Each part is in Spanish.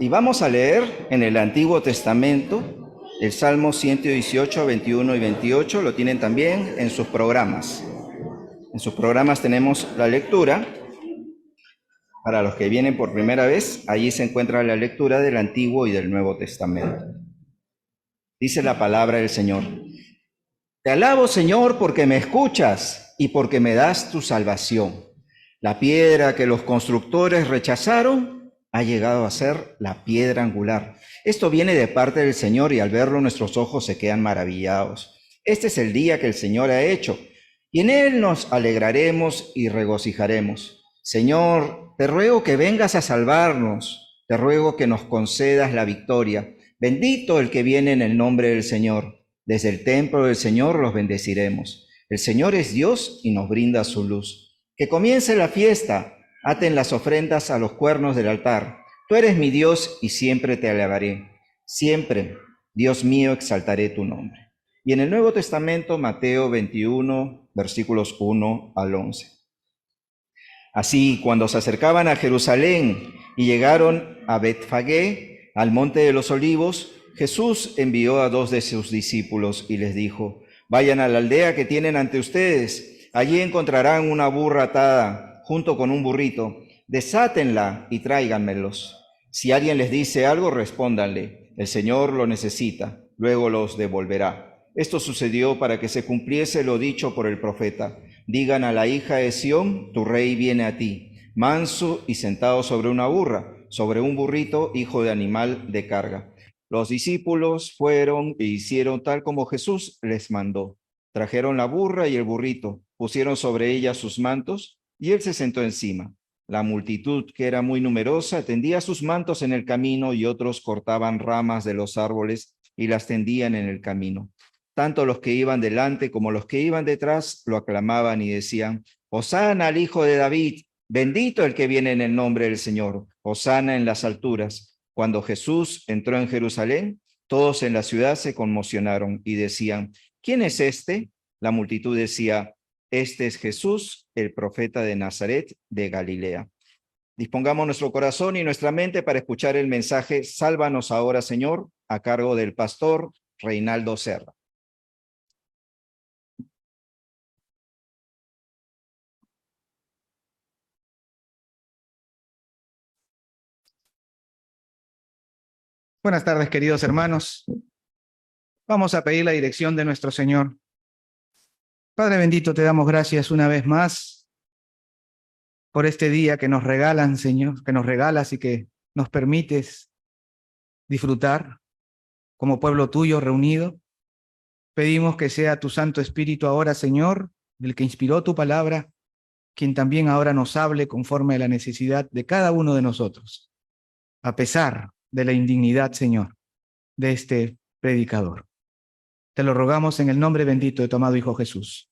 Y vamos a leer en el Antiguo Testamento el Salmo 118, 21 y 28. Lo tienen también en sus programas. En sus programas tenemos la lectura. Para los que vienen por primera vez, allí se encuentra la lectura del Antiguo y del Nuevo Testamento. Dice la palabra del Señor: Te alabo, Señor, porque me escuchas y porque me das tu salvación. La piedra que los constructores rechazaron ha llegado a ser la piedra angular. Esto viene de parte del Señor y al verlo nuestros ojos se quedan maravillados. Este es el día que el Señor ha hecho y en él nos alegraremos y regocijaremos. Señor, te ruego que vengas a salvarnos, te ruego que nos concedas la victoria. Bendito el que viene en el nombre del Señor. Desde el templo del Señor los bendeciremos. El Señor es Dios y nos brinda su luz. Que comience la fiesta, aten las ofrendas a los cuernos del altar. Tú eres mi Dios y siempre te alabaré. Siempre, Dios mío, exaltaré tu nombre. Y en el Nuevo Testamento, Mateo 21, versículos 1 al 11. Así, cuando se acercaban a Jerusalén y llegaron a Betfagé, al monte de los olivos, Jesús envió a 2 de sus discípulos y les dijo: Vayan a la aldea que tienen ante ustedes. Allí encontrarán una burra atada junto con un burrito. Desátenla y tráiganmelos. Si alguien les dice algo, respóndanle: El Señor lo necesita, luego los devolverá. Esto sucedió para que se cumpliese lo dicho por el profeta: Digan a la hija de Sión, tu rey viene a ti, manso y sentado sobre una burra, sobre un burrito, hijo de animal de carga. Los discípulos fueron e hicieron tal como Jesús les mandó. Trajeron la burra y el burrito, pusieron sobre ella sus mantos, y él se sentó encima. La multitud, que era muy numerosa, tendía sus mantos en el camino, y otros cortaban ramas de los árboles y las tendían en el camino. Tanto los que iban delante como los que iban detrás lo aclamaban y decían: Hosana al Hijo de David, bendito el que viene en el nombre del Señor, Hosana en las alturas. Cuando Jesús entró en Jerusalén, todos en la ciudad se conmocionaron y decían: ¿Quién es este? La multitud decía: Este es Jesús, el profeta de Nazaret de Galilea. Dispongamos nuestro corazón y nuestra mente para escuchar el mensaje Sálvanos ahora, Señor, a cargo del pastor Reinaldo Serra. Buenas tardes, queridos hermanos. Vamos a pedir la dirección de nuestro Señor. Padre bendito, te damos gracias una vez más por este día que nos regalan, Señor, que nos regalas y que nos permites disfrutar como pueblo tuyo reunido. Pedimos que sea tu Santo Espíritu ahora, Señor, el que inspiró tu palabra, quien también ahora nos hable conforme a la necesidad de cada uno de nosotros, a pesar de la indignidad, Señor, de este predicador. Te lo rogamos en el nombre bendito de tu amado Hijo Jesús.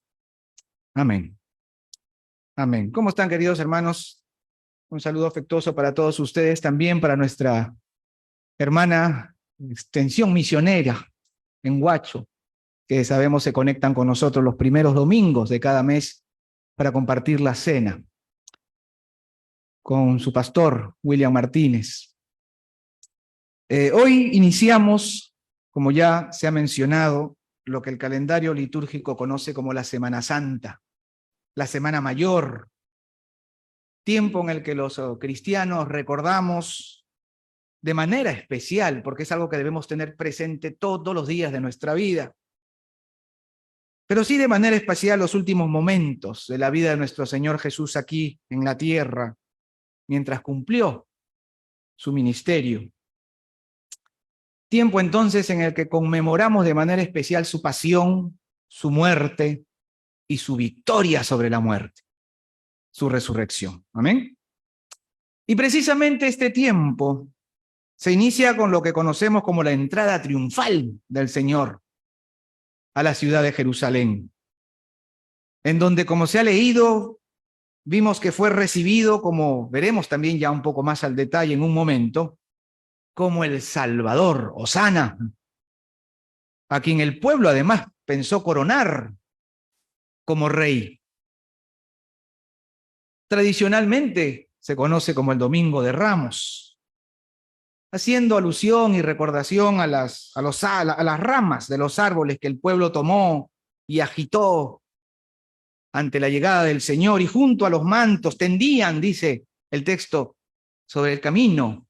Amén. Amén. ¿Cómo están, queridos hermanos? Un saludo afectuoso para todos ustedes, también para nuestra hermana extensión misionera en Huacho, que sabemos se conectan con nosotros los primeros domingos de cada mes para compartir la cena con su pastor, William Martínez. Hoy iniciamos, como ya se ha mencionado, lo que el calendario litúrgico conoce como la Semana Santa, la Semana Mayor, tiempo en el que los cristianos recordamos de manera especial, porque es algo que debemos tener presente todos los días de nuestra vida, pero sí de manera especial los últimos momentos de la vida de nuestro Señor Jesús aquí en la tierra, mientras cumplió su ministerio. Tiempo entonces en el que conmemoramos de manera especial su pasión, su muerte y su victoria sobre la muerte, su resurrección. Amén. Y precisamente este tiempo se inicia con lo que conocemos como la entrada triunfal del Señor a la ciudad de Jerusalén, en donde, como se ha leído, vimos que fue recibido, como veremos también ya un poco más al detalle en un momento, como el Salvador, Hosana, a quien el pueblo además pensó coronar como rey. Tradicionalmente se conoce como el Domingo de Ramos. haciendo alusión y recordación a las ramas de los árboles que el pueblo tomó y agitó ante la llegada del Señor, y junto a los mantos tendían, dice el texto, sobre el camino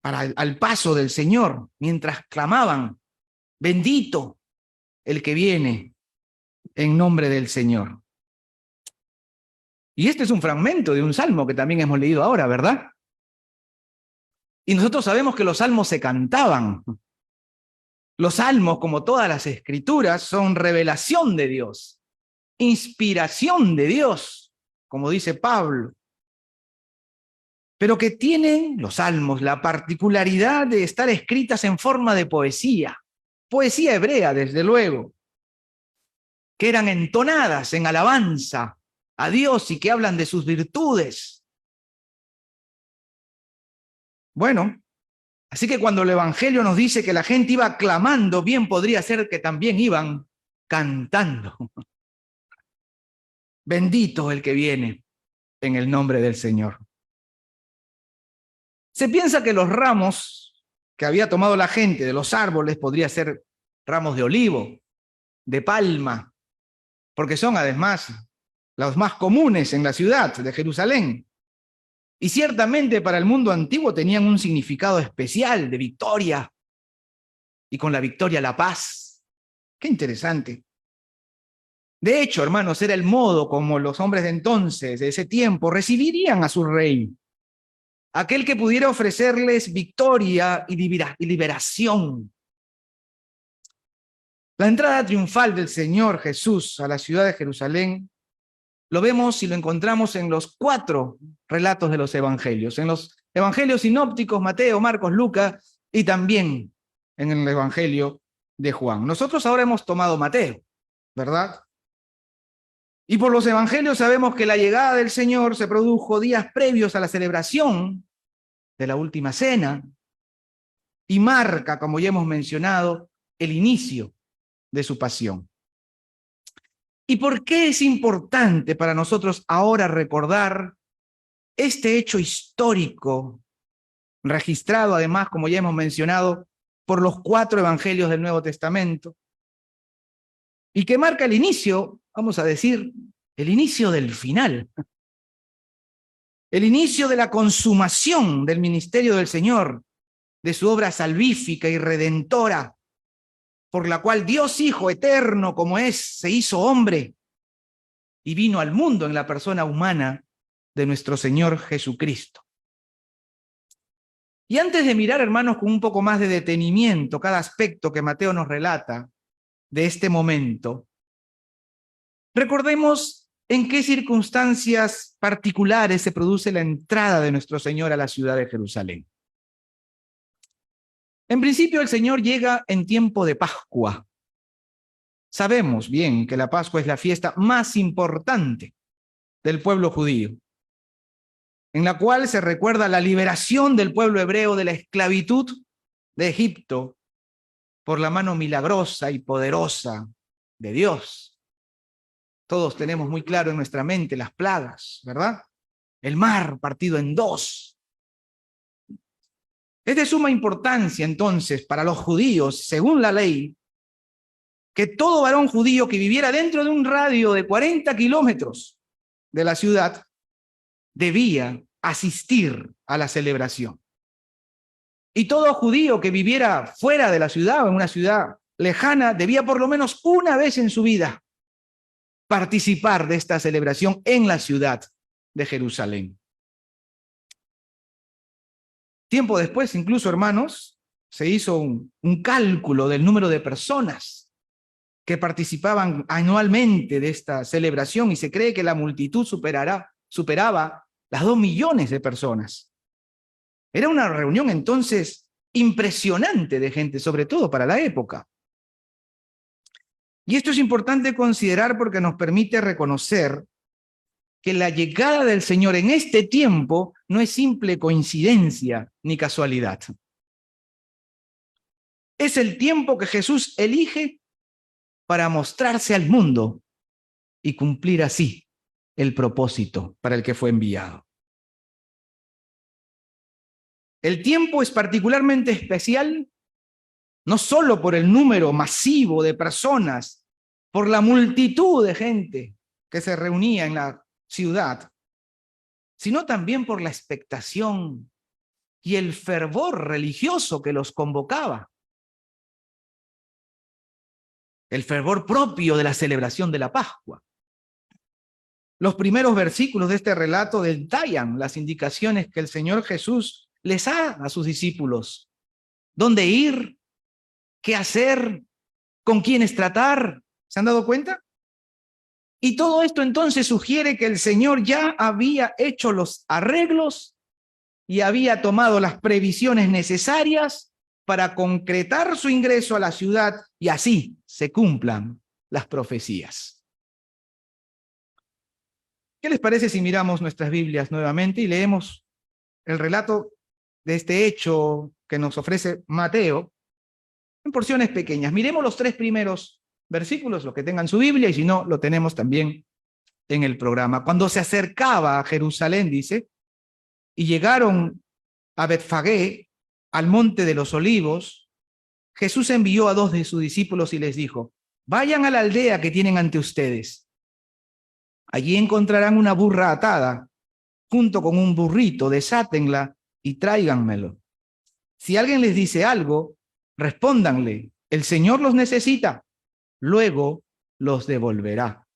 al paso del Señor, mientras clamaban: bendito el que viene en nombre del Señor. Y este es un fragmento de un salmo que también hemos leído ahora, ¿verdad? Y nosotros sabemos que los salmos se cantaban. Los salmos, como todas las escrituras, son revelación de Dios, inspiración de Dios, como dice Pablo, pero que tienen los salmos la particularidad de estar escritas en forma de poesía hebrea, desde luego, que eran entonadas en alabanza a Dios y que hablan de sus virtudes. Bueno, así que cuando el Evangelio nos dice que la gente iba clamando, bien podría ser que también iban cantando. Bendito el que viene en el nombre del Señor. Se piensa que los ramos que había tomado la gente de los árboles podría ser ramos de olivo, de palma, porque son además los más comunes en la ciudad de Jerusalén. Y ciertamente para el mundo antiguo tenían un significado especial de victoria, y con la victoria la paz. Qué interesante. De hecho, hermanos, era el modo como los hombres de entonces, de ese tiempo, recibirían a su rey, aquel que pudiera ofrecerles victoria y liberación. La entrada triunfal del Señor Jesús a la ciudad de Jerusalén lo vemos y lo encontramos en los 4 relatos de los evangelios, en los evangelios sinópticos, Mateo, Marcos, Lucas, y también en el evangelio de Juan. Nosotros ahora hemos tomado Mateo, ¿verdad? Y por los evangelios sabemos que la llegada del Señor se produjo días previos a la celebración de la última cena y marca, como ya hemos mencionado, el inicio de su pasión. ¿Y por qué es importante para nosotros ahora recordar este hecho histórico, registrado además, como ya hemos mencionado, por los 4 evangelios del Nuevo Testamento, y que marca el inicio, vamos a decir, el inicio del final, el inicio de la consumación del ministerio del Señor, de su obra salvífica y redentora, por la cual Dios Hijo eterno como es, se hizo hombre y vino al mundo en la persona humana de nuestro Señor Jesucristo. Y antes de mirar, hermanos, con un poco más de detenimiento cada aspecto que Mateo nos relata de este momento, recordemos en qué circunstancias particulares se produce la entrada de nuestro Señor a la ciudad de Jerusalén. En principio, el Señor llega en tiempo de Pascua. Sabemos bien que la Pascua es la fiesta más importante del pueblo judío, en la cual se recuerda la liberación del pueblo hebreo de la esclavitud de Egipto por la mano milagrosa y poderosa de Dios. Todos tenemos muy claro en nuestra mente las plagas, ¿verdad? El mar partido en 2. Es de suma importancia entonces para los judíos, según la ley, que todo varón judío que viviera dentro de un radio de 40 kilómetros de la ciudad debía asistir a la celebración. Y todo judío que viviera fuera de la ciudad o en una ciudad lejana debía por lo menos una vez en su vida participar de esta celebración en la ciudad de Jerusalén. Tiempo después, incluso, hermanos, se hizo un cálculo del número de personas que participaban anualmente de esta celebración y se cree que la multitud superaba las 2 millones de personas. Era una reunión entonces impresionante de gente, sobre todo para la época. Y esto es importante considerar porque nos permite reconocer que la llegada del Señor en este tiempo no es simple coincidencia ni casualidad. Es el tiempo que Jesús elige para mostrarse al mundo y cumplir así el propósito para el que fue enviado. El tiempo es particularmente especial, no solo por el número masivo de personas, por la multitud de gente que se reunía en la ciudad, sino también por la expectación y el fervor religioso que los convocaba. El fervor propio de la celebración de la Pascua. Los primeros versículos de este relato detallan las indicaciones que el Señor Jesús les da a sus discípulos. ¿Dónde ir? ¿Qué hacer? ¿Con quiénes tratar? ¿Se han dado cuenta? Y todo esto entonces sugiere que el Señor ya había hecho los arreglos y había tomado las previsiones necesarias para concretar su ingreso a la ciudad y así se cumplan las profecías. ¿Qué les parece si miramos nuestras Biblias nuevamente y leemos el relato de este hecho que nos ofrece Mateo en porciones pequeñas? Miremos los 3 primeros versículos, los que tengan su Biblia, y si no, lo tenemos también en el programa. Cuando se acercaba a Jerusalén, dice, y llegaron a Betfagé, al monte de los olivos, Jesús envió a 2 de sus discípulos y les dijo, vayan a la aldea que tienen ante ustedes. Allí encontrarán una burra atada, junto con un burrito, desátenla y tráiganmelo. Si alguien les dice algo, respóndanle, el Señor los necesita, luego los devolverá.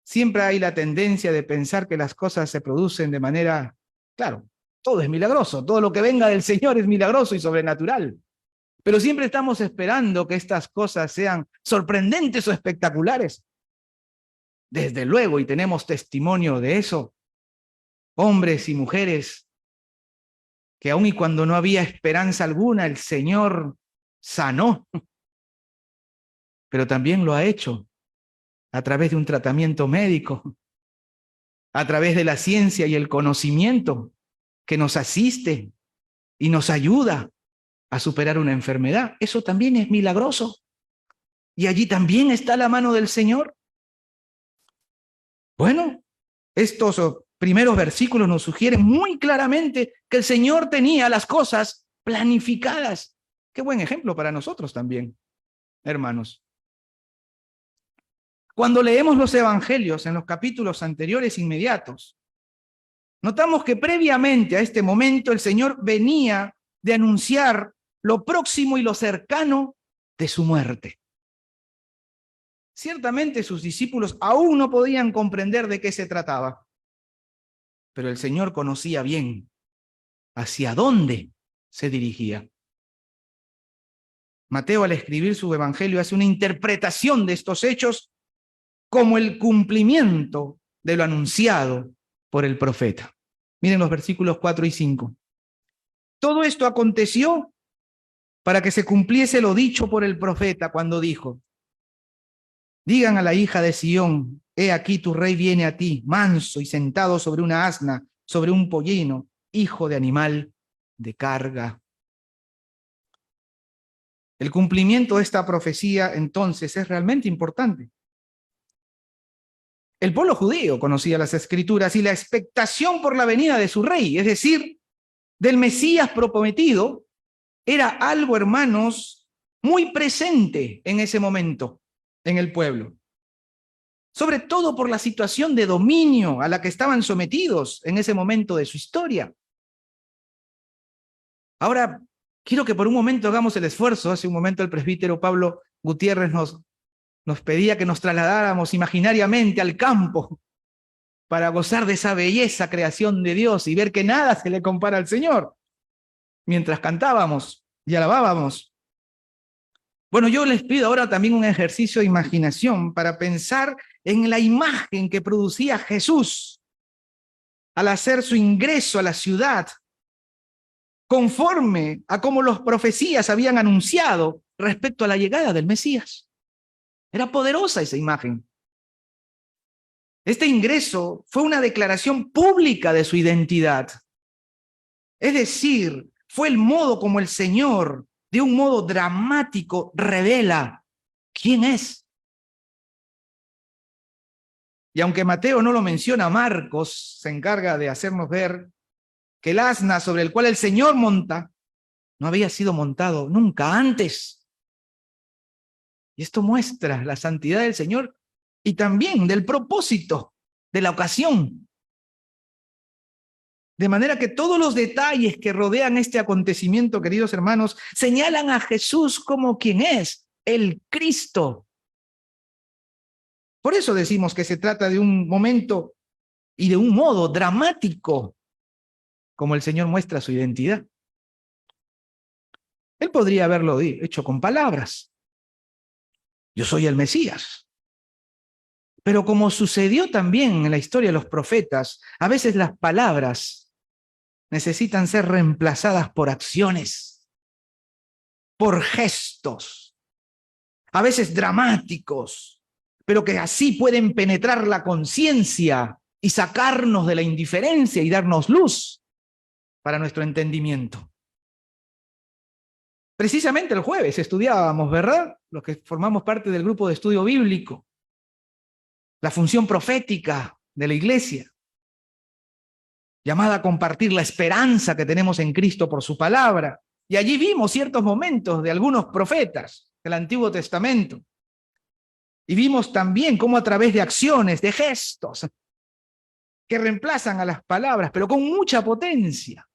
Siempre hay la tendencia de pensar que las cosas se producen de manera, claro, todo es milagroso, todo lo que venga del Señor es milagroso y sobrenatural. Pero siempre estamos esperando que estas cosas sean sorprendentes o espectaculares. Desde luego, y tenemos testimonio de eso, hombres y mujeres que aun y cuando no había esperanza alguna, el Señor sanó, pero también lo ha hecho a través de un tratamiento médico, a través de la ciencia y el conocimiento que nos asiste y nos ayuda a superar una enfermedad. Eso también es milagroso. Y allí también está la mano del Señor. Bueno, estos primeros versículos nos sugieren muy claramente que el Señor tenía las cosas planificadas. Qué buen ejemplo para nosotros también, hermanos. Cuando leemos los evangelios en los capítulos anteriores inmediatos, notamos que previamente a este momento el Señor venía de anunciar lo próximo y lo cercano de su muerte. Ciertamente sus discípulos aún no podían comprender de qué se trataba, pero el Señor conocía bien hacia dónde se dirigía. Mateo, al escribir su evangelio, hace una interpretación de estos hechos como el cumplimiento de lo anunciado por el profeta. Miren los versículos 4 y 5. Todo esto aconteció para que se cumpliese lo dicho por el profeta cuando dijo, digan a la hija de Sión, he aquí tu rey viene a ti, manso y sentado sobre una asna, sobre un pollino, hijo de animal de carga. El cumplimiento de esta profecía entonces es realmente importante. El pueblo judío conocía las Escrituras y la expectación por la venida de su rey, es decir, del Mesías prometido, era algo, hermanos, muy presente en ese momento en el pueblo. Sobre todo por la situación de dominio a la que estaban sometidos en ese momento de su historia. Ahora, quiero que por un momento hagamos el esfuerzo. Hace un momento el presbítero Pablo Gutiérrez nos pedía que nos trasladáramos imaginariamente al campo para gozar de esa belleza creación de Dios y ver que nada se le compara al Señor, mientras cantábamos y alabábamos. Bueno, yo les pido ahora también un ejercicio de imaginación para pensar en la imagen que producía Jesús al hacer su ingreso a la ciudad, conforme a cómo los profecías habían anunciado respecto a la llegada del Mesías. Era poderosa esa imagen. Este ingreso fue una declaración pública de su identidad. Es decir, fue el modo como el Señor, de un modo dramático, revela quién es. Y aunque Mateo no lo menciona, Marcos se encarga de hacernos ver que el asna sobre el cual el Señor monta no había sido montado nunca antes. Y esto muestra la santidad del Señor y también del propósito de la ocasión. De manera que todos los detalles que rodean este acontecimiento, queridos hermanos, señalan a Jesús como quien es, el Cristo. Por eso decimos que se trata de un momento y de un modo dramático, como el Señor muestra su identidad. Él podría haberlo hecho con palabras. Yo soy el Mesías. Pero como sucedió también en la historia de los profetas, a veces las palabras necesitan ser reemplazadas por acciones, por gestos, a veces dramáticos, pero que así pueden penetrar la conciencia y sacarnos de la indiferencia y darnos luz para nuestro entendimiento. Precisamente el jueves estudiábamos, ¿verdad? Los que formamos parte del grupo de estudio bíblico, la función profética de la iglesia, llamada a compartir la esperanza que tenemos en Cristo por su palabra. Y allí vimos ciertos momentos de algunos profetas del Antiguo Testamento. Y vimos también cómo a través de acciones, de gestos, que reemplazan a las palabras, pero con mucha potencia.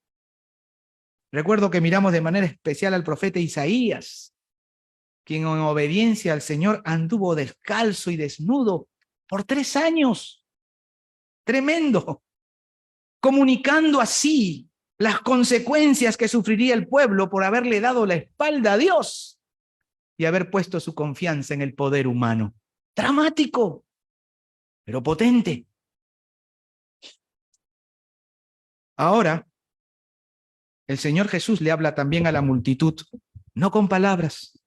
Recuerdo que miramos de manera especial al profeta Isaías, quien en obediencia al Señor anduvo descalzo y desnudo por 3 años. Tremendo. Comunicando así las consecuencias que sufriría el pueblo por haberle dado la espalda a Dios y haber puesto su confianza en el poder humano. Dramático, pero potente. Ahora, el Señor Jesús le habla también a la multitud, no con palabras,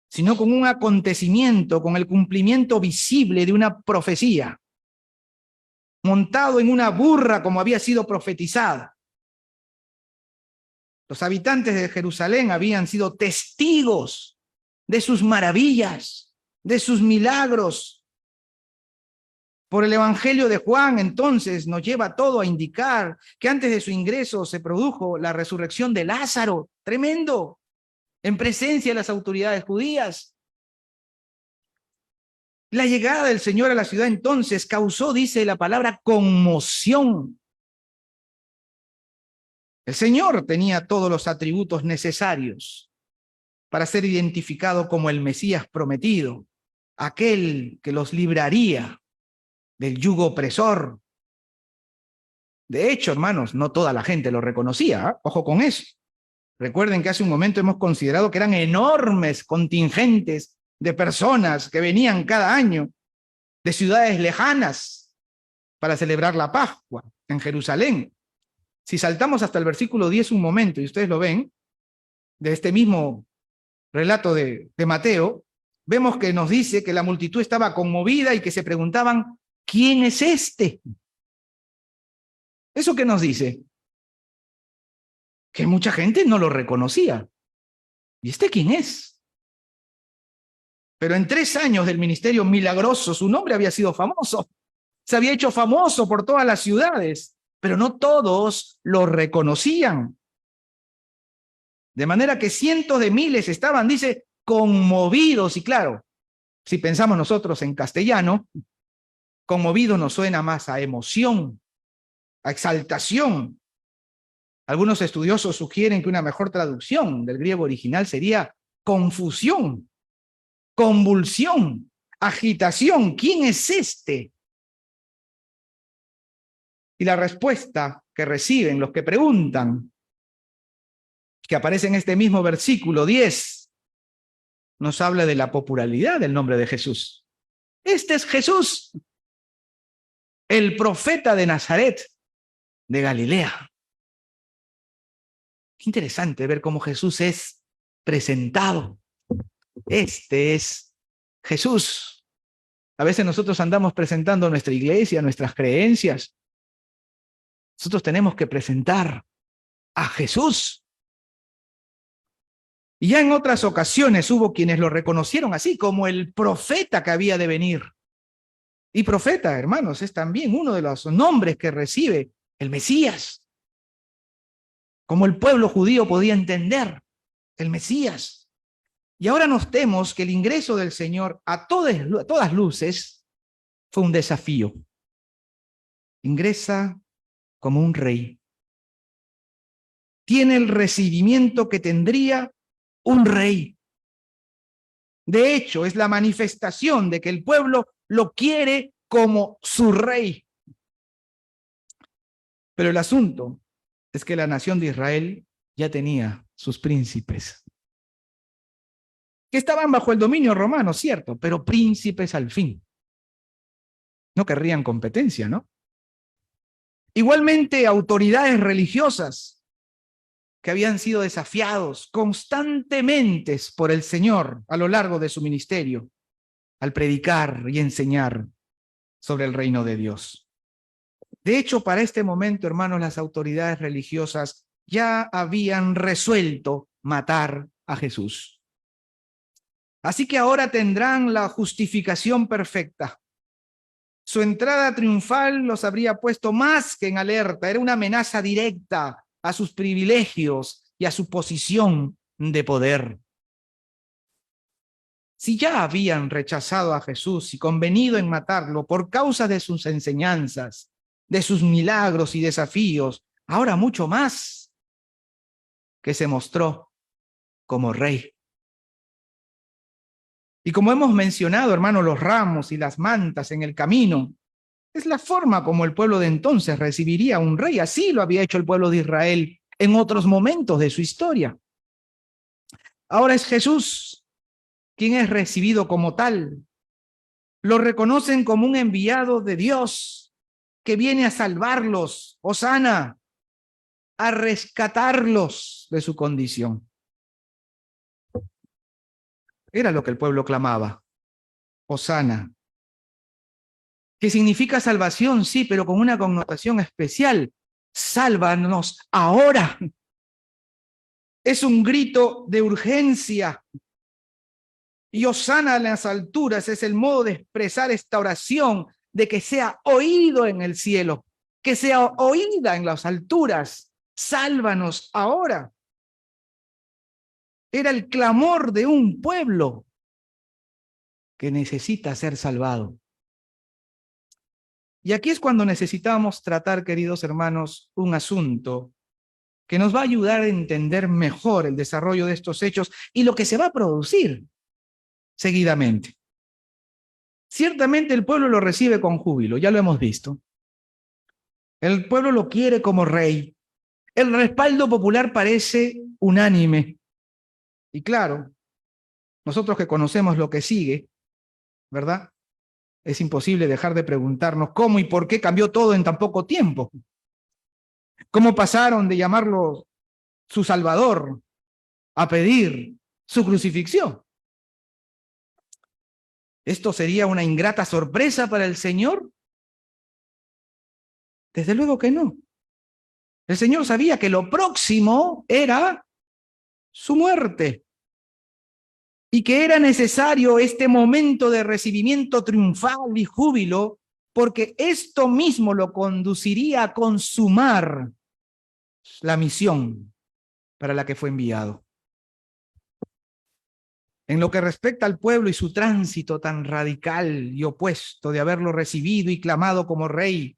sino con un acontecimiento, con el cumplimiento visible de una profecía, montado en una burra como había sido profetizada. Los habitantes de Jerusalén habían sido testigos de sus maravillas, de sus milagros. Por el Evangelio de Juan, entonces, nos lleva todo a indicar que antes de su ingreso se produjo la resurrección de Lázaro, tremendo, en presencia de las autoridades judías. La llegada del Señor a la ciudad entonces causó, dice la palabra, conmoción. El Señor tenía todos los atributos necesarios para ser identificado como el Mesías prometido, aquel que los libraría del yugo opresor. De hecho, hermanos, no toda la gente lo reconocía, ¿eh? Ojo con eso. Recuerden que hace un momento hemos considerado que eran enormes contingentes de personas que venían cada año de ciudades lejanas para celebrar la Pascua en Jerusalén. Si saltamos hasta el versículo 10 un momento, y ustedes lo ven, de este mismo relato de Mateo, vemos que nos dice que la multitud estaba conmovida y que se preguntaban, ¿quién es este? ¿Eso qué nos dice? Que mucha gente no lo reconocía. ¿Y este quién es? Pero en 3 años del ministerio milagroso, su nombre había sido famoso. Se había hecho famoso por todas las ciudades, pero no todos lo reconocían. De manera que cientos de miles estaban, dice, conmovidos. Y claro, si pensamos nosotros en castellano, conmovido nos suena más a emoción, a exaltación. Algunos estudiosos sugieren que una mejor traducción del griego original sería confusión, convulsión, agitación. ¿Quién es este? Y la respuesta que reciben los que preguntan, que aparece en este mismo versículo 10, nos habla de la popularidad del nombre de Jesús. Este es Jesús, el profeta de Nazaret, de Galilea. Qué interesante ver cómo Jesús es presentado. Este es Jesús. A veces nosotros andamos presentando nuestra iglesia, nuestras creencias. Nosotros tenemos que presentar a Jesús. Y ya en otras ocasiones hubo quienes lo reconocieron así, como el profeta que había de venir. Y profeta, hermanos, es también uno de los nombres que recibe el Mesías. como el pueblo judío podía entender el Mesías. Y ahora notemos que el ingreso del Señor a todas luces fue un desafío. Ingresa como un rey. Tiene el recibimiento que tendría un rey. De hecho, es la manifestación de que el pueblo lo quiere como su rey. Pero el asunto es que la nación de Israel ya tenía sus príncipes, que estaban bajo el dominio romano, cierto, pero príncipes al fin. No querrían competencia, ¿no? Igualmente, autoridades religiosas que habían sido desafiados constantemente por el Señor a lo largo de su ministerio, al predicar y enseñar sobre el reino de Dios. De hecho, para este momento, hermanos, las autoridades religiosas ya habían resuelto matar a Jesús. Así que ahora tendrán la justificación perfecta. Su entrada triunfal los habría puesto más que en alerta. Era una amenaza directa a sus privilegios y a su posición de poder. Si ya habían rechazado a Jesús y convenido en matarlo por causa de sus enseñanzas, de sus milagros y desafíos, ahora mucho más, que se mostró como rey. Y como hemos mencionado, hermano, los ramos y las mantas en el camino, es la forma como el pueblo de entonces recibiría a un rey. Así lo había hecho el pueblo de Israel en otros momentos de su historia. Ahora es Jesús quien es recibido como tal. Lo reconocen como un enviado de Dios que viene a salvarlos, hosana, a rescatarlos de su condición. Era lo que el pueblo clamaba, hosana, que significa salvación, sí, pero con una connotación especial. Sálvanos ahora. Es un grito de urgencia. Y hosana en las alturas es el modo de expresar esta oración, de que sea oído en el cielo, que sea oída en las alturas. Sálvanos ahora. Era el clamor de un pueblo que necesita ser salvado. Y aquí es cuando necesitamos tratar, queridos hermanos, un asunto que nos va a ayudar a entender mejor el desarrollo de estos hechos y lo que se va a producir seguidamente. Ciertamente el pueblo lo recibe con júbilo, ya lo hemos visto. El pueblo lo quiere como rey. El respaldo popular parece unánime. Y claro, nosotros que conocemos lo que sigue, ¿verdad? Es imposible dejar de preguntarnos cómo y por qué cambió todo en tan poco tiempo. ¿Cómo pasaron de llamarlo su Salvador a pedir su crucifixión? ¿Esto sería una ingrata sorpresa para el Señor? Desde luego que no. El Señor sabía que lo próximo era su muerte y que era necesario este momento de recibimiento triunfal y júbilo, porque esto mismo lo conduciría a consumar la misión para la que fue enviado. En lo que respecta al pueblo y su tránsito tan radical y opuesto de haberlo recibido y clamado como rey,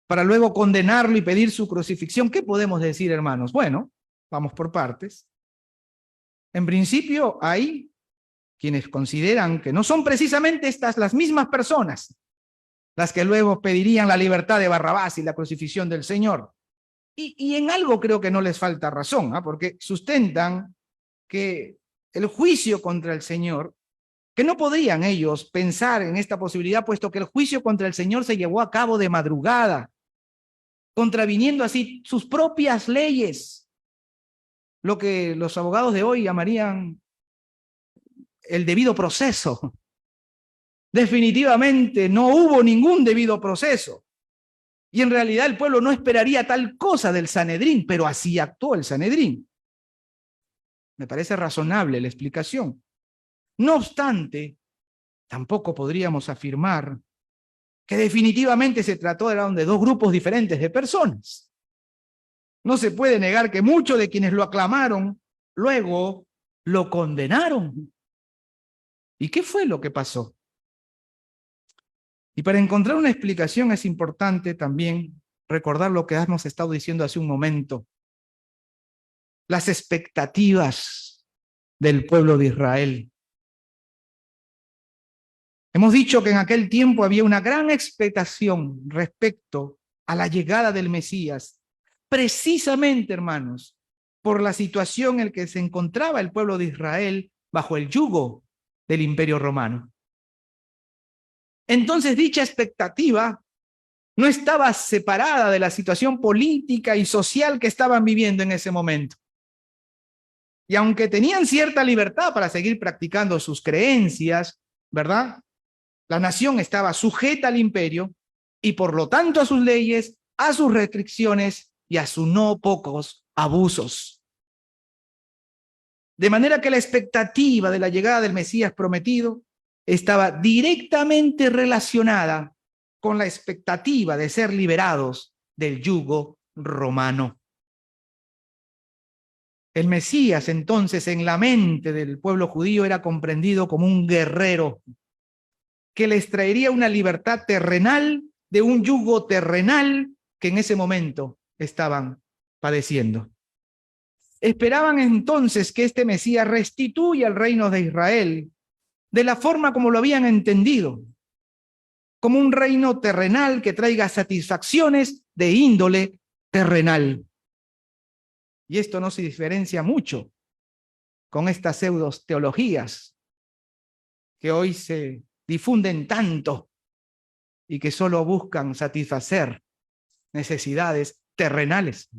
para luego condenarlo y pedir su crucifixión, ¿qué podemos decir, hermanos? Bueno, vamos por partes. En principio, hay quienes consideran que no son precisamente estas las mismas personas las que luego pedirían la libertad de Barrabás y la crucifixión del Señor. Y en algo creo que no les falta razón, porque sustentan que el juicio contra el Señor, que no podrían ellos pensar en esta posibilidad, puesto que el juicio contra el Señor se llevó a cabo de madrugada, contraviniendo así sus propias leyes, lo que los abogados de hoy llamarían el debido proceso. Definitivamente no hubo ningún debido proceso. Y en realidad el pueblo no esperaría tal cosa del Sanedrín, pero así actuó el Sanedrín. Me parece razonable la explicación. No obstante, tampoco podríamos afirmar que definitivamente se trató de dos grupos diferentes de personas. No se puede negar que muchos de quienes lo aclamaron luego lo condenaron. ¿Y qué fue lo que pasó? Y para encontrar una explicación es importante también recordar lo que hemos estado diciendo hace un momento. Las expectativas del pueblo de Israel. Hemos dicho que en aquel tiempo había una gran expectación respecto a la llegada del Mesías, precisamente, hermanos, por la situación en la que se encontraba el pueblo de Israel bajo el yugo del Imperio Romano. Entonces, dicha expectativa no estaba separada de la situación política y social que estaban viviendo en ese momento. Y aunque tenían cierta libertad para seguir practicando sus creencias, ¿verdad? La nación estaba sujeta al imperio y por lo tanto a sus leyes, a sus restricciones y a sus no pocos abusos. De manera que la expectativa de la llegada del Mesías prometido estaba directamente relacionada con la expectativa de ser liberados del yugo romano. El Mesías, entonces, en la mente del pueblo judío era comprendido como un guerrero que les traería una libertad terrenal de un yugo terrenal que en ese momento estaban padeciendo. Esperaban entonces que este Mesías restituya el reino de Israel de la forma como lo habían entendido, como un reino terrenal que traiga satisfacciones de índole terrenal. Y esto no se diferencia mucho con estas pseudos teologías que hoy se difunden tanto y que solo buscan satisfacer necesidades terrenales.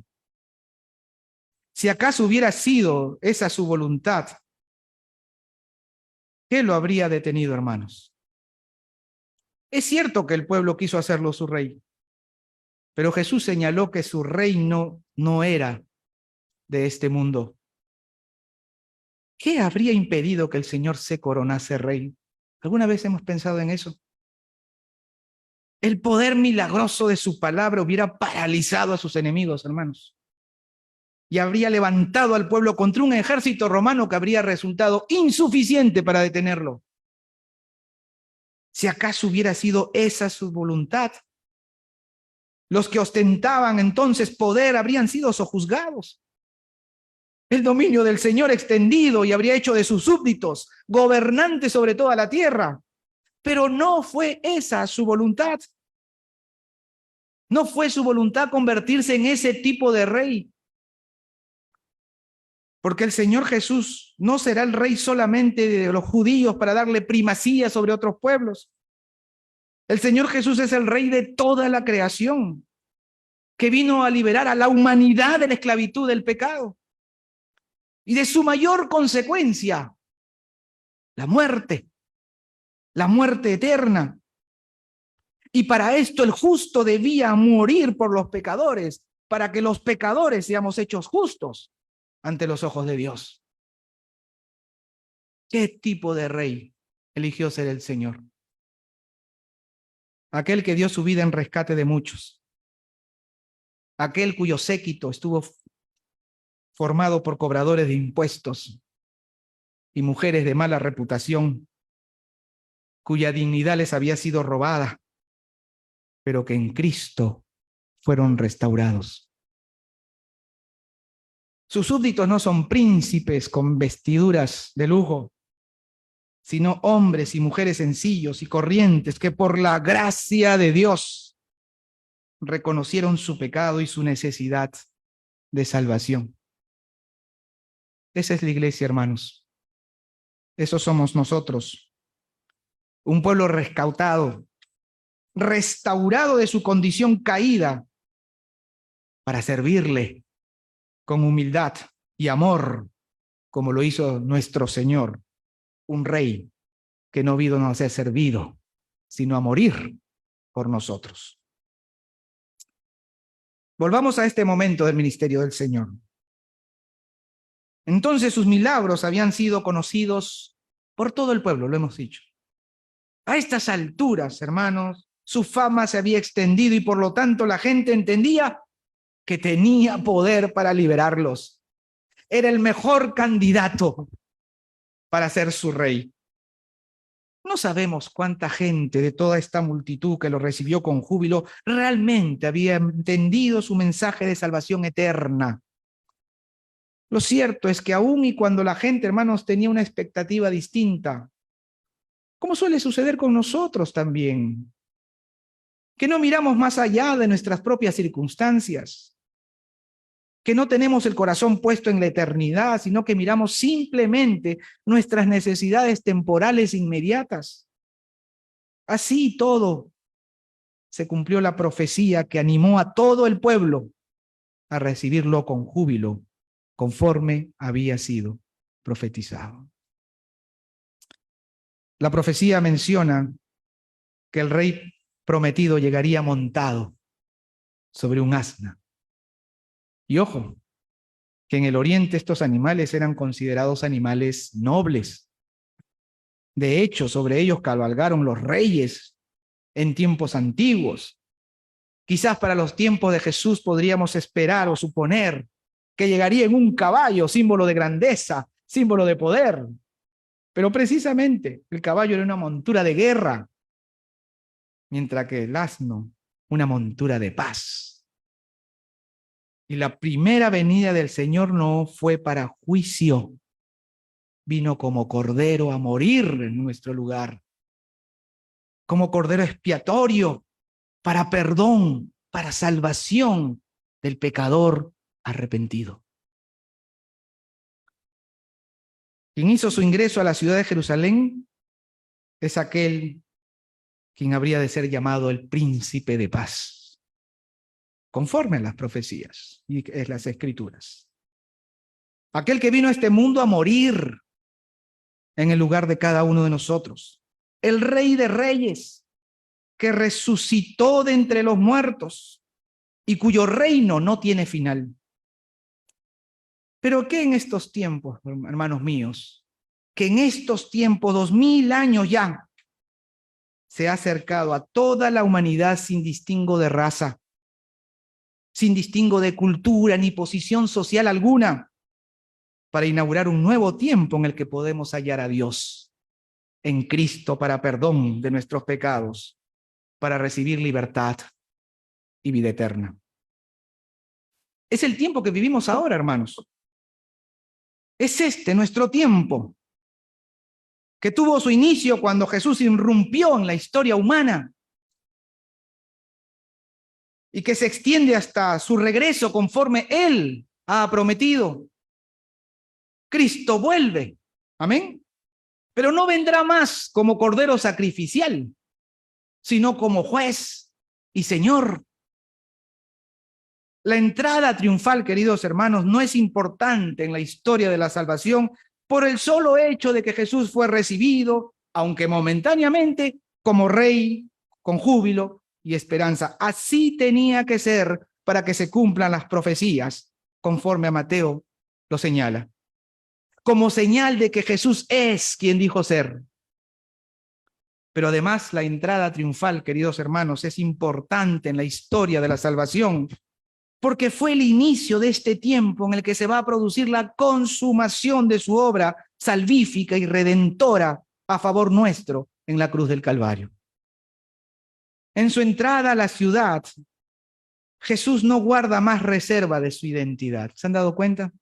Si acaso hubiera sido esa su voluntad, ¿qué lo habría detenido, hermanos? Es cierto que el pueblo quiso hacerlo su rey, pero Jesús señaló que su reino no era de este mundo. ¿Qué habría impedido que el Señor se coronase rey? ¿Alguna vez hemos pensado en eso? El poder milagroso de su palabra hubiera paralizado a sus enemigos, hermanos, y habría levantado al pueblo contra un ejército romano que habría resultado insuficiente para detenerlo. Si acaso hubiera sido esa su voluntad, los que ostentaban entonces poder habrían sido sojuzgados. El dominio del Señor extendido y habría hecho de sus súbditos gobernantes sobre toda la tierra. Pero no fue esa su voluntad. No fue su voluntad convertirse en ese tipo de rey. Porque el Señor Jesús no será el rey solamente de los judíos para darle primacía sobre otros pueblos. El Señor Jesús es el rey de toda la creación, que vino a liberar a la humanidad de la esclavitud del pecado y de su mayor consecuencia, la muerte eterna. Y para esto el justo debía morir por los pecadores, para que los pecadores seamos hechos justos ante los ojos de Dios. ¿Qué tipo de rey eligió ser el Señor? Aquel que dio su vida en rescate de muchos. Aquel cuyo séquito estuvo formado por cobradores de impuestos y mujeres de mala reputación, cuya dignidad les había sido robada, pero que en Cristo fueron restaurados. Sus súbditos no son príncipes con vestiduras de lujo, sino hombres y mujeres sencillos y corrientes que por la gracia de Dios reconocieron su pecado y su necesidad de salvación. Esa es la iglesia, hermanos. Eso somos nosotros. Un pueblo rescatado, restaurado de su condición caída para servirle con humildad y amor, como lo hizo nuestro Señor, un rey que no vino a ser servido, sino a morir por nosotros. Volvamos a este momento del ministerio del Señor. Entonces sus milagros habían sido conocidos por todo el pueblo, lo hemos dicho. A estas alturas, hermanos, su fama se había extendido y por lo tanto la gente entendía que tenía poder para liberarlos. Era el mejor candidato para ser su rey. No sabemos cuánta gente de toda esta multitud que lo recibió con júbilo realmente había entendido su mensaje de salvación eterna. Lo cierto es que aún y cuando la gente, hermanos, tenía una expectativa distinta, como suele suceder con nosotros también, que no miramos más allá de nuestras propias circunstancias, que no tenemos el corazón puesto en la eternidad, sino que miramos simplemente nuestras necesidades temporales inmediatas. Así todo se cumplió la profecía que animó a todo el pueblo a recibirlo con júbilo, conforme había sido profetizado. La profecía menciona que el rey prometido llegaría montado sobre un asna. Y ojo, que en el oriente estos animales eran considerados animales nobles. De hecho, sobre ellos cabalgaron los reyes en tiempos antiguos. Quizás para los tiempos de Jesús podríamos esperar o suponer que llegaría en un caballo, símbolo de grandeza, símbolo de poder. Pero precisamente el caballo era una montura de guerra, mientras que el asno una montura de paz. Y la primera venida del Señor no fue para juicio, vino como cordero a morir en nuestro lugar, como cordero expiatorio para perdón, para salvación del pecador arrepentido. Quien hizo su ingreso a la ciudad de Jerusalén es aquel quien habría de ser llamado el príncipe de paz, conforme a las profecías y las escrituras. Aquel que vino a este mundo a morir en el lugar de cada uno de nosotros. El Rey de Reyes, que resucitó de entre los muertos y cuyo reino no tiene final. Pero ¿qué en estos tiempos, hermanos míos? Que en estos tiempos, 2000 años ya, se ha acercado a toda la humanidad sin distingo de raza, sin distingo de cultura ni posición social alguna, para inaugurar un nuevo tiempo en el que podemos hallar a Dios en Cristo para perdón de nuestros pecados, para recibir libertad y vida eterna. Es el tiempo que vivimos ahora, hermanos. Es este nuestro tiempo, que tuvo su inicio cuando Jesús irrumpió en la historia humana y que se extiende hasta su regreso conforme Él ha prometido. Cristo vuelve, amén, pero no vendrá más como cordero sacrificial, sino como juez y Señor. La entrada triunfal, queridos hermanos, no es importante en la historia de la salvación por el solo hecho de que Jesús fue recibido, aunque momentáneamente, como rey, con júbilo y esperanza. Así tenía que ser para que se cumplan las profecías, conforme a Mateo lo señala, como señal de que Jesús es quien dijo ser. Pero además la entrada triunfal, queridos hermanos, es importante en la historia de la salvación, porque fue el inicio de este tiempo en el que se va a producir la consumación de su obra salvífica y redentora a favor nuestro en la cruz del Calvario. En su entrada a la ciudad, Jesús no guarda más reserva de su identidad. ¿Se han dado cuenta?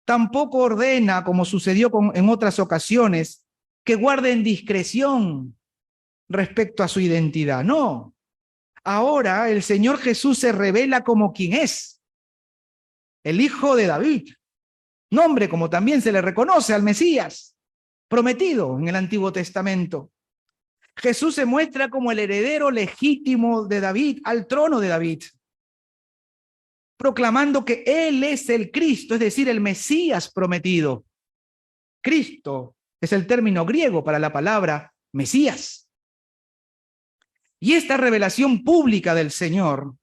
Tampoco ordena, como sucedió en otras ocasiones, que guarden discreción respecto a su identidad. No. Ahora el Señor Jesús se revela como quien es, el Hijo de David, nombre como también se le reconoce al Mesías, prometido en el Antiguo Testamento. Jesús se muestra como el heredero legítimo de David, al trono de David, proclamando que Él es el Cristo, es decir, el Mesías prometido. Cristo es el término griego para la palabra Mesías. Y esta revelación pública del Señor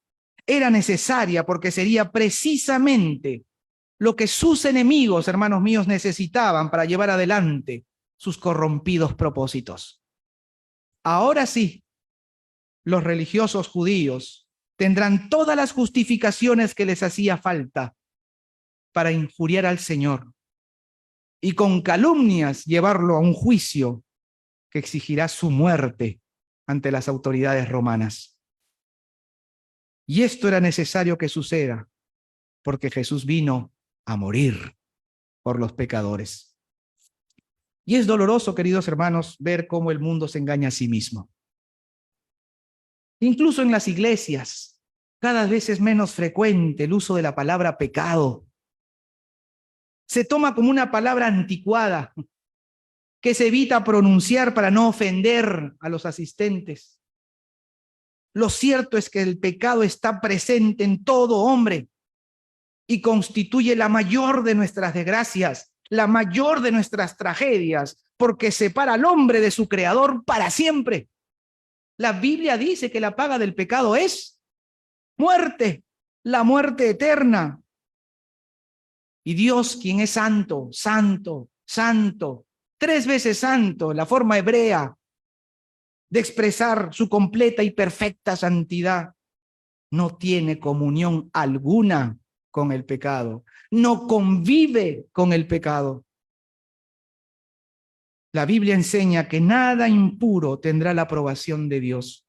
era necesaria porque sería precisamente lo que sus enemigos, hermanos míos, necesitaban para llevar adelante sus corrompidos propósitos. Ahora sí, los religiosos judíos tendrán todas las justificaciones que les hacía falta para injuriar al Señor y con calumnias llevarlo a un juicio que exigirá su muerte ante las autoridades romanas. Y esto era necesario que suceda, porque Jesús vino a morir por los pecadores. Y es doloroso, queridos hermanos, ver cómo el mundo se engaña a sí mismo. Incluso en las iglesias, cada vez es menos frecuente el uso de la palabra pecado. Se toma como una palabra anticuada que se evita pronunciar para no ofender a los asistentes. Lo cierto es que el pecado está presente en todo hombre y constituye la mayor de nuestras desgracias, la mayor de nuestras tragedias, porque separa al hombre de su creador para siempre. La Biblia dice que la paga del pecado es muerte, la muerte eterna. Y Dios, quien es santo, santo, santo, 3 veces santo, la forma hebrea de expresar su completa y perfecta santidad, no tiene comunión alguna con el pecado, no convive con el pecado. La Biblia enseña que nada impuro tendrá la aprobación de Dios.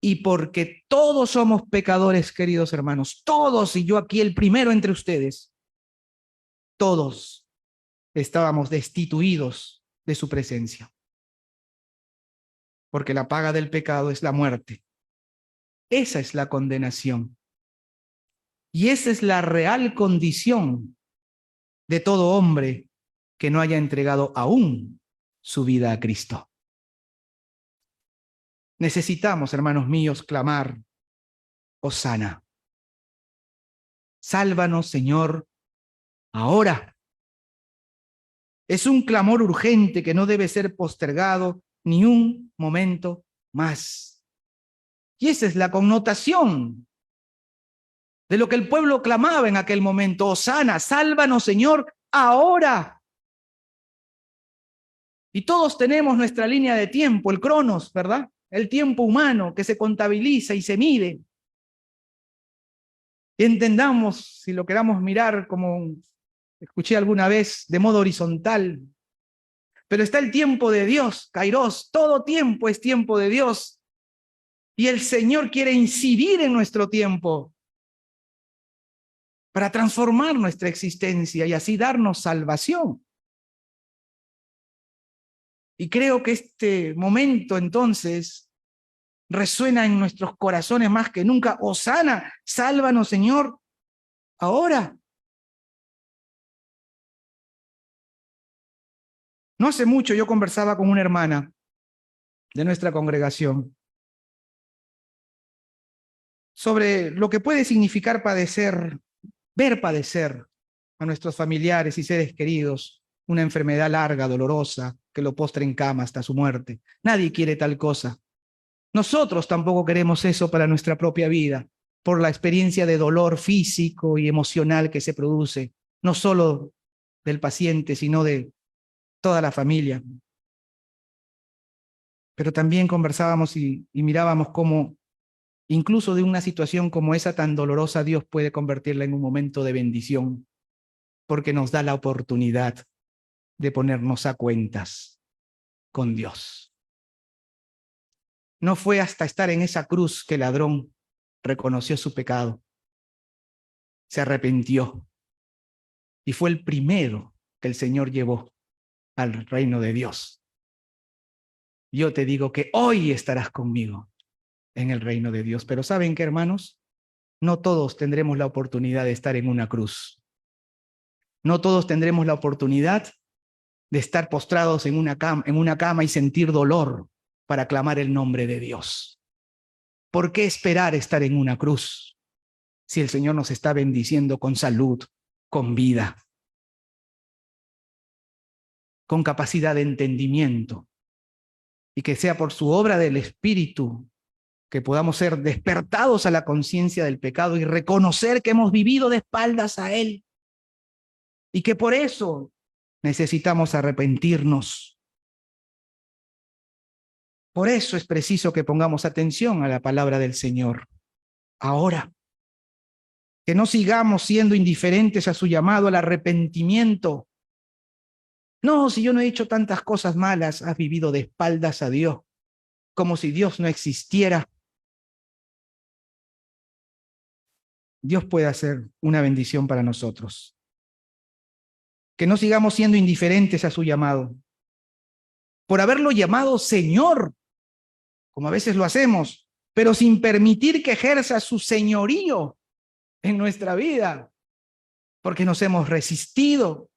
Y porque todos somos pecadores, queridos hermanos, todos, y yo aquí el primero entre ustedes, todos estábamos destituidos de su presencia. Porque la paga del pecado es la muerte. Esa es la condenación. Y esa es la real condición de todo hombre que no haya entregado aún su vida a Cristo. Necesitamos, hermanos míos, clamar: Hosana. Sálvanos, Señor, ahora. Es un clamor urgente que no debe ser postergado ni un momento más. Y esa es la connotación de lo que el pueblo clamaba en aquel momento: Hosana, sálvanos, Señor, ahora. Y todos tenemos nuestra línea de tiempo, el cronos, ¿verdad? El tiempo humano que se contabiliza y se mide. Y entendamos, si lo queramos mirar como escuché alguna vez, de modo horizontal. Pero está el tiempo de Dios, Kairos, todo tiempo es tiempo de Dios. Y el Señor quiere incidir en nuestro tiempo para transformar nuestra existencia y así darnos salvación. Y creo que este momento entonces resuena en nuestros corazones más que nunca. Hosana, sálvanos, Señor, ahora. No hace mucho yo conversaba con una hermana de nuestra congregación sobre lo que puede significar padecer, ver padecer a nuestros familiares y seres queridos una enfermedad larga, dolorosa, que lo postre en cama hasta su muerte. Nadie quiere tal cosa. Nosotros tampoco queremos eso para nuestra propia vida, por la experiencia de dolor físico y emocional que se produce, no solo del paciente, sino de toda la familia. Pero también conversábamos y mirábamos cómo incluso de una situación como esa tan dolorosa, Dios puede convertirla en un momento de bendición, porque nos da la oportunidad de ponernos a cuentas con Dios. No fue hasta estar en esa cruz que el ladrón reconoció su pecado, se arrepintió y fue el primero que el Señor llevó al reino de Dios. Yo te digo que hoy estarás conmigo en el reino de Dios. Pero ¿saben qué, hermanos? No todos tendremos la oportunidad de estar en una cruz. No todos tendremos la oportunidad de estar postrados en una cama y sentir dolor para clamar el nombre de Dios. ¿Por qué esperar estar en una cruz si el Señor nos está bendiciendo con salud, con vida, con capacidad de entendimiento? Y que sea por su obra del Espíritu que podamos ser despertados a la conciencia del pecado y reconocer que hemos vivido de espaldas a Él y que por eso necesitamos arrepentirnos. Por eso es preciso que pongamos atención a la palabra del Señor. Ahora, que no sigamos siendo indiferentes a su llamado al arrepentimiento. No, si yo no he hecho tantas cosas malas, has vivido de espaldas a Dios, como si Dios no existiera. Dios puede hacer una bendición para nosotros. Que no sigamos siendo indiferentes a su llamado. Por haberlo llamado Señor, como a veces lo hacemos, pero sin permitir que ejerza su señorío en nuestra vida, porque nos hemos resistido,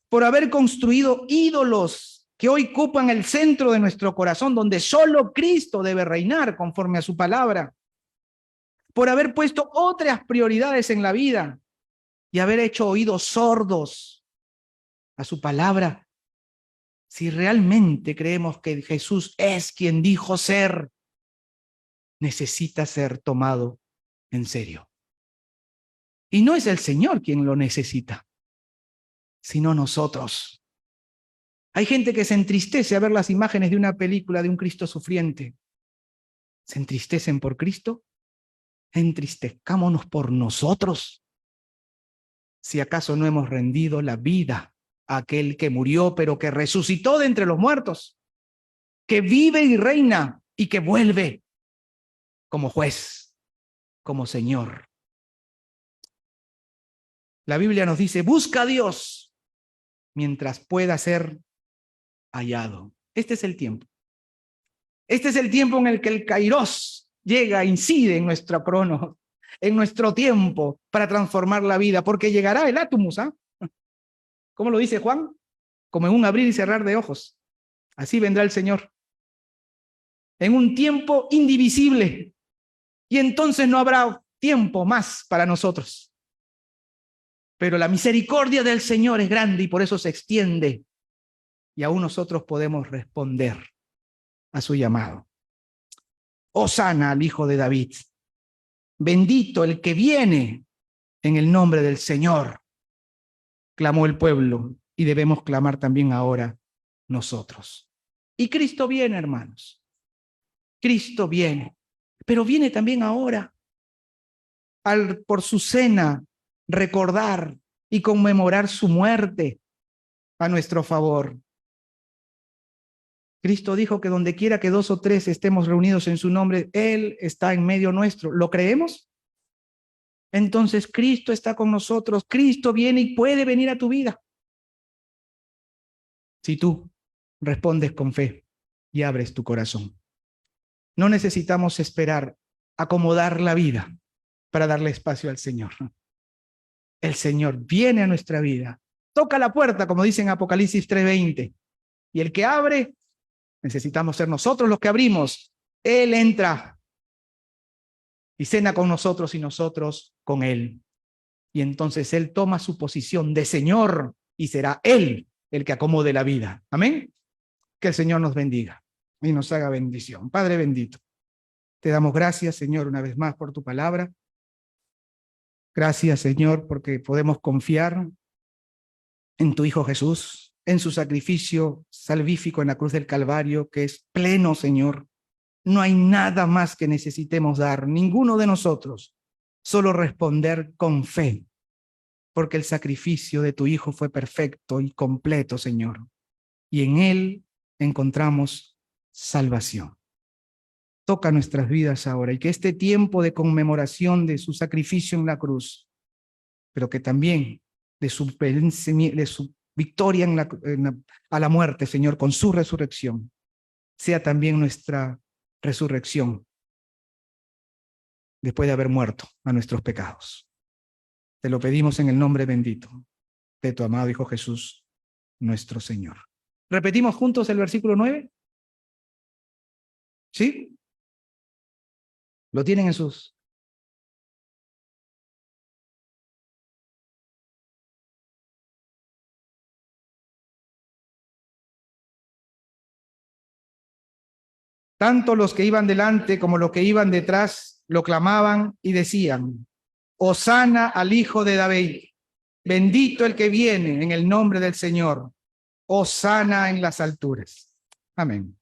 por haber construido ídolos que hoy ocupan el centro de nuestro corazón, donde solo Cristo debe reinar conforme a su palabra, por haber puesto otras prioridades en la vida y haber hecho oídos sordos a su palabra. Si realmente creemos que Jesús es quien dijo ser, necesita ser tomado en serio. Y no es el Señor quien lo necesita, sino nosotros. Hay gente que se entristece a ver las imágenes de una película de un Cristo sufriente. ¿Se entristecen por Cristo? Entristezcámonos por nosotros. Si acaso no hemos rendido la vida a aquel que murió, pero que resucitó de entre los muertos, que vive y reina y que vuelve como juez, como Señor. La Biblia nos dice, busca a Dios mientras pueda ser hallado. Este es el tiempo. Este es el tiempo en el que el Kairos llega, incide en nuestro crono, en nuestro tiempo para transformar la vida, porque llegará el átomos, ¿ah? ¿Cómo lo dice Juan? Como en un abrir y cerrar de ojos. Así vendrá el Señor. En un tiempo indivisible. Y entonces no habrá tiempo más para nosotros. Pero la misericordia del Señor es grande y por eso se extiende. Y aún nosotros podemos responder a su llamado. Hosana al Hijo de David. Bendito el que viene en el nombre del Señor. Clamó el pueblo y debemos clamar también ahora nosotros. Y Cristo viene, hermanos. Cristo viene, pero viene también ahora por su cena recordar y conmemorar su muerte a nuestro favor. Cristo dijo que donde quiera que 2 o 3 estemos reunidos en su nombre, Él está en medio nuestro. ¿Lo creemos? Entonces Cristo está con nosotros. Cristo viene y puede venir a tu vida. Si tú respondes con fe y abres tu corazón. No necesitamos esperar acomodar la vida para darle espacio al Señor. El Señor viene a nuestra vida. Toca la puerta, como dice en Apocalipsis 3:20. Y el que abre, necesitamos ser nosotros los que abrimos. Él entra y cena con nosotros y nosotros con Él. Y entonces Él toma su posición de Señor y será Él el que acomode la vida. Amén. Que el Señor nos bendiga y nos haga bendición. Padre bendito, te damos gracias, Señor, una vez más por tu palabra. Gracias, Señor, porque podemos confiar en tu Hijo Jesús, en su sacrificio salvífico en la cruz del Calvario, que es pleno, Señor. No hay nada más que necesitemos dar, ninguno de nosotros, solo responder con fe, porque el sacrificio de tu Hijo fue perfecto y completo, Señor, y en Él encontramos salvación. Toca nuestras vidas ahora y que este tiempo de conmemoración de su sacrificio en la cruz, pero que también de su victoria a la muerte, Señor, con su resurrección, sea también nuestra resurrección después de haber muerto a nuestros pecados. Te lo pedimos en el nombre bendito de tu amado Hijo Jesús, nuestro Señor. ¿Repetimos juntos el versículo 9? ¿Sí? ¿Lo tienen en sus? Tanto los que iban delante como los que iban detrás lo clamaban y decían: Hosana al Hijo de David, bendito el que viene en el nombre del Señor, hosana en las alturas. Amén.